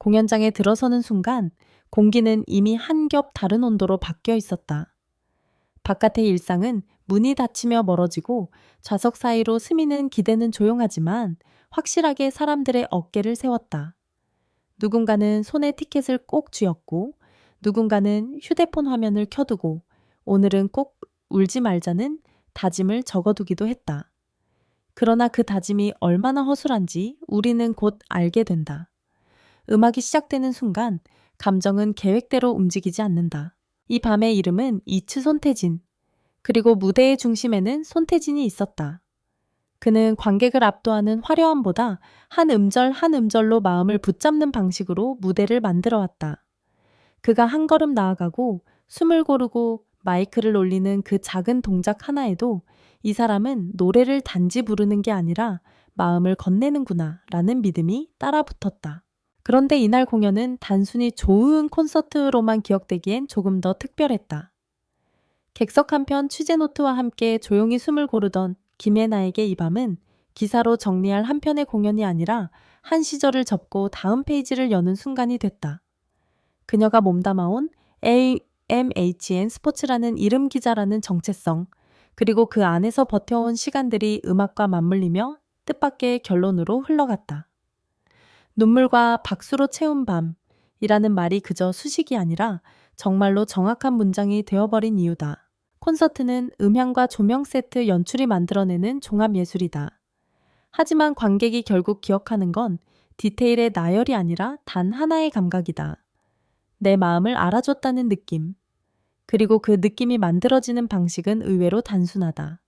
공연장에 들어서는 순간 공기는 이미 한 겹 다른 온도로 바뀌어 있었다. 바깥의 일상은 문이 닫히며 멀어지고 좌석 사이로 스미는 기대는 조용하지만 확실하게 사람들의 어깨를 세웠다. 누군가는 손에 티켓을 꼭 쥐었고 누군가는 휴대폰 화면을 켜두고 오늘은 꼭 울지 말자는 다짐을 적어두기도 했다. 그러나 그 다짐이 얼마나 허술한지 우리는 곧 알게 된다. 음악이 시작되는 순간 감정은 계획대로 움직이지 않는다. 이 밤의 이름은 이츠 손태진. 그리고 무대의 중심에는 손태진이 있었다. 그는 관객을 압도하는 화려함보다 한 음절 한 음절로 마음을 붙잡는 방식으로 무대를 만들어 왔다. 그가 한 걸음 나아가고 숨을 고르고 마이크를 올리는 그 작은 동작 하나에도 이 사람은 노래를 단지 부르는 게 아니라 마음을 건네는구나 라는 믿음이 따라 붙었다. 그런데 이날 공연은 단순히 좋은 콘서트로만 기억되기엔 조금 더 특별했다. 객석 한편 취재 노트와 함께 조용히 숨을 고르던 김혜나에게 이 밤은 기사로 정리할 한 편의 공연이 아니라 한 시절을 접고 다음 페이지를 여는 순간이 됐다. 그녀가 몸담아온 AMHN 스포츠라는 이름 기자라는 정체성, 그리고 그 안에서 버텨온 시간들이 음악과 맞물리며 뜻밖의 결론으로 흘러갔다. 눈물과 박수로 채운 밤이라는 말이 그저 수식이 아니라 정말로 정확한 문장이 되어버린 이유다. 콘서트는 음향과 조명 세트 연출이 만들어내는 종합예술이다. 하지만 관객이 결국 기억하는 건 디테일의 나열이 아니라 단 하나의 감각이다. 내 마음을 알아줬다는 느낌. 그리고 그 느낌이 만들어지는 방식은 의외로 단순하다.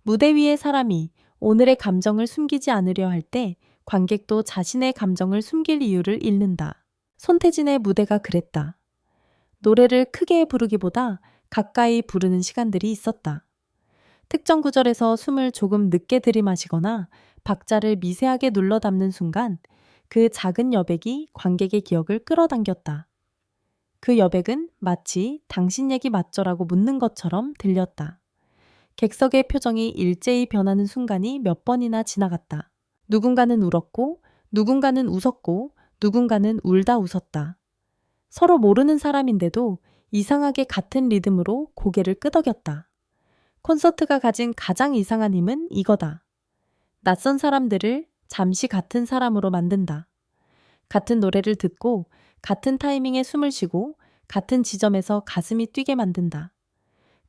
무대 위의 사람이 오늘의 감정을 숨기지 않으려 할 때 관객도 자신의 감정을 숨길 이유를 잃는다. 손태진의 무대가 그랬다. 노래를 크게 부르기보다 가까이 부르는 시간들이 있었다. 특정 구절에서 숨을 조금 늦게 들이마시거나 박자를 미세하게 눌러 담는 순간 그 작은 여백이 관객의 기억을 끌어당겼다. 그 여백은 마치 당신 얘기 맞죠라고 묻는 것처럼 들렸다. 객석의 표정이 일제히 변하는 순간이 몇 번이나 지나갔다. 누군가는 울었고, 누군가는 웃었고, 누군가는 울다 웃었다. 서로 모르는 사람인데도 이상하게 같은 리듬으로 고개를 끄덕였다. 콘서트가 가진 가장 이상한 힘은 이거다. 낯선 사람들을 잠시 같은 사람으로 만든다. 같은 노래를 듣고 같은 타이밍에 숨을 쉬고 같은 지점에서 가슴이 뛰게 만든다.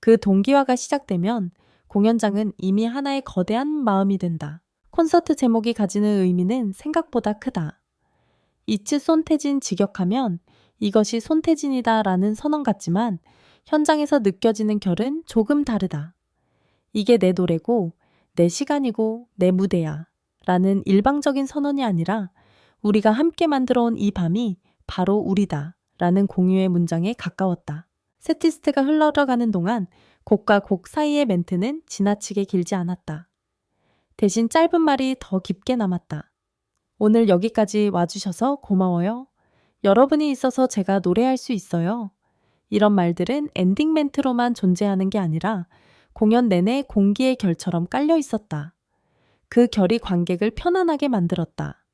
그 동기화가 시작되면 공연장은 이미 하나의 거대한 마음이 된다. 콘서트 제목이 가지는 의미는 생각보다 크다. 이츠 손태진 직역하면 이것이 손태진이다 라는 선언 같지만 현장에서 느껴지는 결은 조금 다르다. 이게 내 노래고 내 시간이고 내 무대야 라는 일방적인 선언이 아니라 우리가 함께 만들어온 이 밤이 바로 우리다 라는 공유의 문장에 가까웠다. 세티스트가 흘러가는 동안 곡과 곡 사이의 멘트는 지나치게 길지 않았다. 대신 짧은 말이 더 깊게 남았다. 오늘 여기까지 와주셔서 고마워요. 여러분이 있어서 제가 노래할 수 있어요. 이런 말들은 엔딩 멘트로만 존재하는 게 아니라 공연 내내 공기의 결처럼 깔려 있었다. 그 결이 관객을 편안하게 만들었다.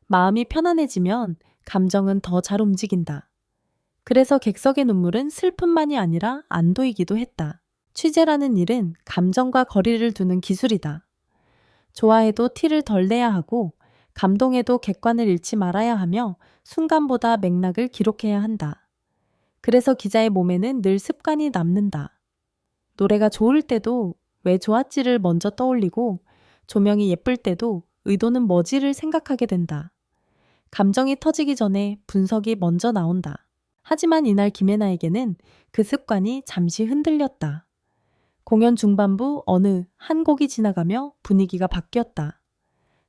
마음이 편안해지면 감정은 더 잘 움직인다. 그래서 객석의 눈물은 슬픔만이 아니라 안도이기도 했다. 취재라는 일은 감정과 거리를 두는 기술이다. 좋아해도 티를 덜 내야 하고 감동해도 객관을 잃지 말아야 하며 순간보다 맥락을 기록해야 한다. 그래서 기자의 몸에는 늘 습관이 남는다. 노래가 좋을 때도 왜 좋았지를 먼저 떠올리고 조명이 예쁠 때도 의도는 뭐지를 생각하게 된다. 감정이 터지기 전에 분석이 먼저 나온다. 하지만 이날 김혜나에게는 그 습관이 잠시 흔들렸다. 공연 중반부 어느 한 곡이 지나가며 분위기가 바뀌었다.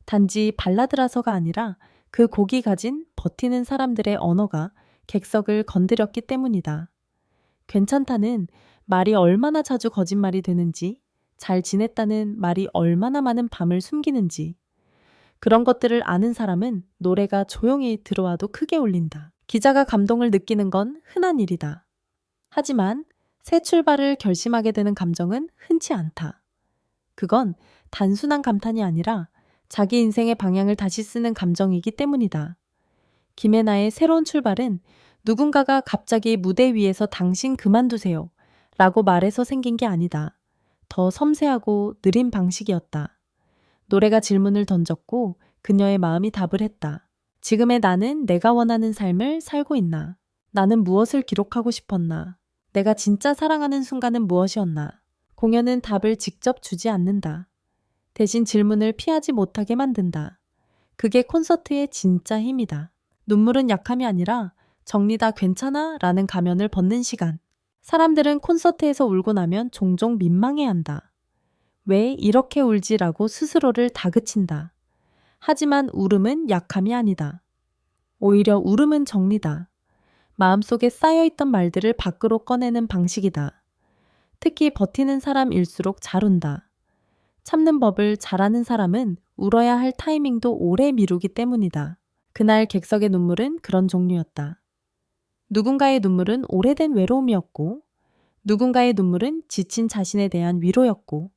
단지 발라드라서가 아니라 그 곡이 가진 버티는 사람들의 언어가 객석을 건드렸기 때문이다. 괜찮다는 말이 얼마나 자주 거짓말이 되는지, 잘 지냈다는 말이 얼마나 많은 밤을 숨기는지, 그런 것들을 아는 사람은 노래가 조용히 들어와도 크게 울린다. 기자가 감동을 느끼는 건 흔한 일이다. 하지만 새 출발을 결심하게 되는 감정은 흔치 않다. 그건 단순한 감탄이 아니라 자기 인생의 방향을 다시 쓰는 감정이기 때문이다. 김혜나의 새로운 출발은 누군가가 갑자기 무대 위에서 당신 그만두세요 라고 말해서 생긴 게 아니다. 더 섬세하고 느린 방식이었다. 노래가 질문을 던졌고 그녀의 마음이 답을 했다. 지금의 나는 내가 원하는 삶을 살고 있나? 나는 무엇을 기록하고 싶었나? 내가 진짜 사랑하는 순간은 무엇이었나? 공연은 답을 직접 주지 않는다. 대신 질문을 피하지 못하게 만든다. 그게 콘서트의 진짜 힘이다. 눈물은 약함이 아니라 정리다 괜찮아? 라는 가면을 벗는 시간. 사람들은 콘서트에서 울고 나면 종종 민망해한다. 왜 이렇게 울지라고 스스로를 다그친다. 하지만 울음은 약함이 아니다. 오히려 울음은 정리다. 마음속에 쌓여있던 말들을 밖으로 꺼내는 방식이다. 특히 버티는 사람일수록 잘 운다. 참는 법을 잘하는 사람은 울어야 할 타이밍도 오래 미루기 때문이다. 그날 객석의 눈물은 그런 종류였다. 누군가의 눈물은 오래된 외로움이었고, 누군가의 눈물은 지친 자신에 대한 위로였고,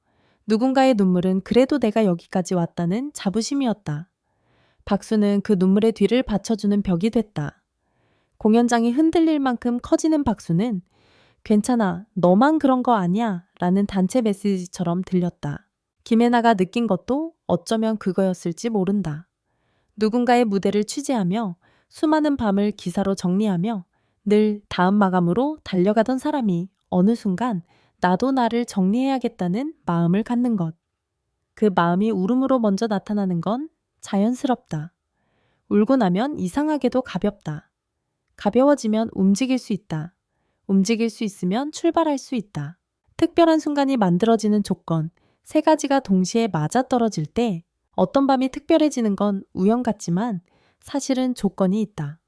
누군가의 눈물은 그래도 내가 여기까지 왔다는 자부심이었다. 박수는 그 눈물의 뒤를 받쳐주는 벽이 됐다. 공연장이 흔들릴 만큼 커지는 박수는 괜찮아, 너만 그런 거 아니야 라는 단체 메시지처럼 들렸다. 김혜나가 느낀 것도 어쩌면 그거였을지 모른다. 누군가의 무대를 취재하며 수많은 밤을 기사로 정리하며 늘 다음 마감으로 달려가던 사람이 어느 순간 나도 나를 정리해야겠다는 마음을 갖는 것. 그 마음이 울음으로 먼저 나타나는 건 자연스럽다. 울고 나면 이상하게도 가볍다. 가벼워지면 움직일 수 있다. 움직일 수 있으면 출발할 수 있다. 특별한 순간이 만들어지는 조건, 세 가지가 동시에 맞아떨어질 때 어떤 밤이 특별해지는 건 우연 같지만 사실은 조건이 있다.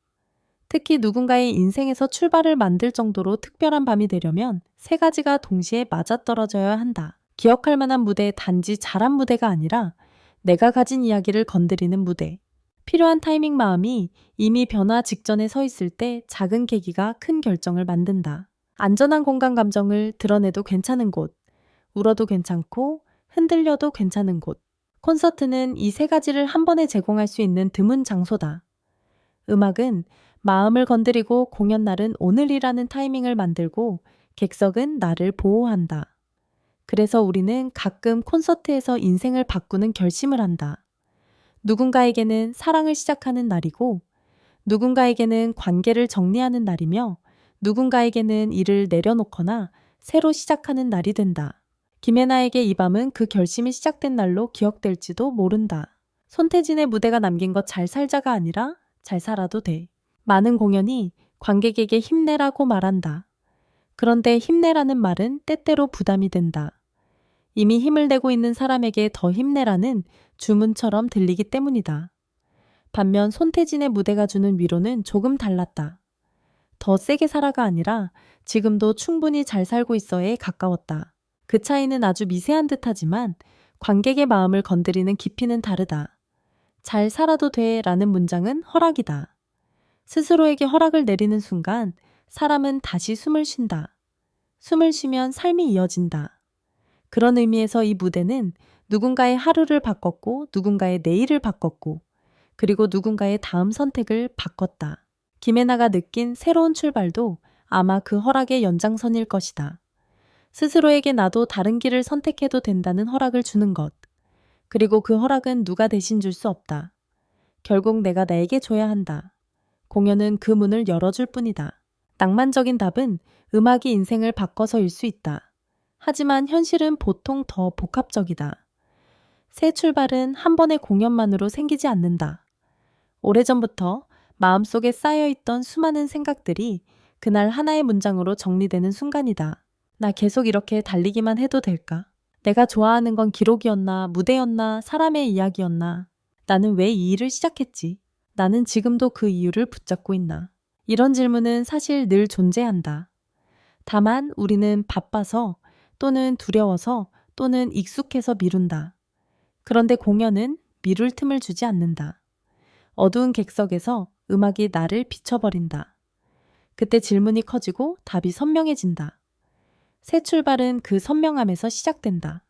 특히 누군가의 인생에서 출발을 만들 정도로 특별한 밤이 되려면 세 가지가 동시에 맞아떨어져야 한다. 기억할 만한 무대, 단지 잘한 무대가 아니라 내가 가진 이야기를 건드리는 무대. 필요한 타이밍, 마음이 이미 변화 직전에 서 있을 때 작은 계기가 큰 결정을 만든다. 안전한 공간, 감정을 드러내도 괜찮은 곳, 울어도 괜찮고 흔들려도 괜찮은 곳. 콘서트는 이 세 가지를 한 번에 제공할 수 있는 드문 장소다. 음악은 마음을 건드리고 공연 날은 오늘이라는 타이밍을 만들고 객석은 나를 보호한다. 그래서 우리는 가끔 콘서트에서 인생을 바꾸는 결심을 한다. 누군가에게는 사랑을 시작하는 날이고, 누군가에게는 관계를 정리하는 날이며, 누군가에게는 일을 내려놓거나 새로 시작하는 날이 된다. 김혜나에게 이 밤은 그 결심이 시작된 날로 기억될지도 모른다. 손태진의 무대가 남긴 것 잘 살자가 아니라 잘 살아도 돼. 많은 공연이 관객에게 힘내라고 말한다. 그런데 힘내라는 말은 때때로 부담이 된다. 이미 힘을 내고 있는 사람에게 더 힘내라는 주문처럼 들리기 때문이다. 반면 손태진의 무대가 주는 위로는 조금 달랐다. 더 세게 살아가 아니라 지금도 충분히 잘 살고 있어에 가까웠다. 그 차이는 아주 미세한 듯하지만 관객의 마음을 건드리는 깊이는 다르다. 잘 살아도 돼 라는 문장은 허락이다. 스스로에게 허락을 내리는 순간 사람은 다시 숨을 쉰다. 숨을 쉬면 삶이 이어진다. 그런 의미에서 이 무대는 누군가의 하루를 바꿨고 누군가의 내일을 바꿨고 그리고 누군가의 다음 선택을 바꿨다. 김혜나가 느낀 새로운 출발도 아마 그 허락의 연장선일 것이다. 스스로에게 나도 다른 길을 선택해도 된다는 허락을 주는 것. 그리고 그 허락은 누가 대신 줄 수 없다. 결국 내가 나에게 줘야 한다. 공연은 그 문을 열어줄 뿐이다. 낭만적인 답은 음악이 인생을 바꿔서일 수 있다. 하지만 현실은 보통 더 복합적이다. 새 출발은 한 번의 공연만으로 생기지 않는다. 오래전부터 마음속에 쌓여있던 수많은 생각들이 그날 하나의 문장으로 정리되는 순간이다. 나 계속 이렇게 달리기만 해도 될까? 내가 좋아하는 건 기록이었나, 무대였나, 사람의 이야기였나? 나는 왜 이 일을 시작했지? 나는 지금도 그 이유를 붙잡고 있나? 이런 질문은 사실 늘 존재한다. 다만 우리는 바빠서 또는 두려워서 또는 익숙해서 미룬다. 그런데 공연은 미룰 틈을 주지 않는다. 어두운 객석에서 음악이 나를 비춰버린다. 그때 질문이 커지고 답이 선명해진다. 새 출발은 그 선명함에서 시작된다.